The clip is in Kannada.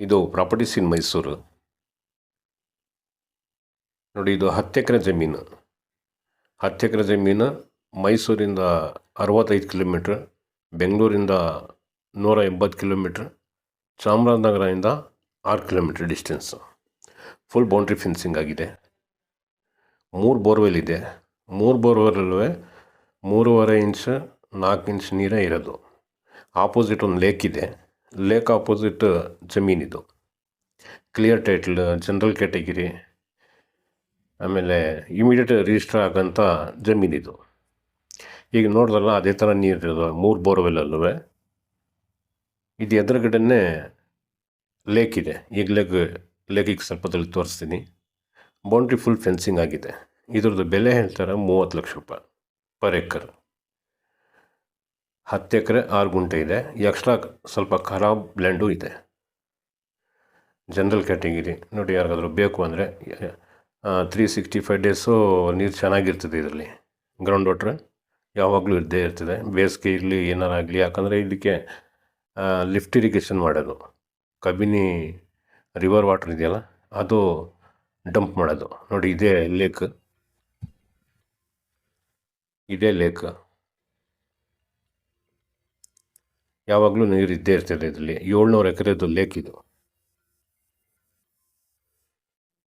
ಇದು ಪ್ರಾಪರ್ಟೀಸ್ ಇನ್ ಮೈಸೂರು. ನೋಡಿ, ಇದು 10 ಎಕರೆ ಜಮೀನು. 10 ಎಕರೆ ಜಮೀನು ಮೈಸೂರಿಂದ 65 ಕಿಲೋಮೀಟ್ರ್, ಬೆಂಗಳೂರಿಂದ 180 ಕಿಲೋಮೀಟ್ರ್, ಚಾಮರಾಜನಗರದಿಂದ 6 kilometre distance. Full boundary fencing ಆಗಿದೆ. 3 ಬೋರ್ವೆಲ್ ಇದೆ. 3 ಬೋರ್ವೆಲ್ಲೂ 3.5 ಇಂಚ್ 4 ಇಂಚ್ ನೀರೇ ಇರೋದು. ಆಪೋಸಿಟ್ ಒಂದು ಲೇಕ್ ಇದೆ. ಲೇಕ್ ಆಪೋಸಿಟ್ ಜಮೀನಿದು. ಕ್ಲಿಯರ್ ಟೈಟ್ಲ್, ಜನರಲ್ ಕ್ಯಾಟಗಿರಿ, ಆಮೇಲೆ ಇಮಿಡಿಯೇಟ್ ರಿಜಿಸ್ಟರ್ ಆಗೋಂಥ ಜಮೀನಿದು. ಈಗ ನೋಡಿದ್ರಲ್ಲ, ಅದೇ ಥರ ನೀರಿರೋದು 3 ಬೋರ್ವೆಲ್ಲಲ್ಲೂ. ಇದು ಎದುರುಗಡೆನೇ ಲೇಕ್ ಇದೆ. ಈಗ ಲೇಕಿಗೆ ಸ್ವಲ್ಪ ತೋರಿಸ್ತೀನಿ. ಬೌಂಡ್ರಿ ಫುಲ್ ಫೆನ್ಸಿಂಗ್ ಆಗಿದೆ. ಇದ್ರದ್ದು ಬೆಲೆ ಹೇಳ್ತಾರೆ 30 ಲಕ್ಷ ರೂಪಾಯಿ ಪರ್ ಎಕರ್. 10 ಎಕರೆ 6 ಗುಂಟೆ ಇದೆ. ಎಕ್ಸ್ಟ್ರಾ ಸ್ವಲ್ಪ ಖರಾಬ್ ಲ್ಯಾಂಡು ಇದೆ. ಜನರಲ್ ಕ್ಯಾಟಗಿರಿ ನೋಡಿ, ಯಾರಿಗಾದ್ರೂ ಬೇಕು ಅಂದರೆ 365 ಡೇಸು ನೀರು ಚೆನ್ನಾಗಿರ್ತದೆ ಇದರಲ್ಲಿ. ಗ್ರೌಂಡ್ ವಾಟ್ರ್ ಯಾವಾಗಲೂ ಇದ್ದೇ ಇರ್ತದೆ, ಬೇಸಿಗೆ ಇರಲಿ ಏನಾರಾಗಲಿ. ಯಾಕಂದರೆ ಇದಕ್ಕೆ ಲಿಫ್ಟ್ ಇರಿಗೇಷನ್ ಮಾಡೋದು. ಕಬಿನಿ ರಿವರ್ ವಾಟ್ರ್ ಇದೆಯಲ್ಲ, ಅದು ಡಂಪ್ ಮಾಡೋದು. ನೋಡಿ, ಇದೇ ಲೇಕ್. ಯಾವಾಗಲೂ ನೀರು ಇದ್ದೇ ಇರ್ತದೆ ಇದರಲ್ಲಿ. 700 ಎಕರೆದು ಲೇಕ್ ಇದು.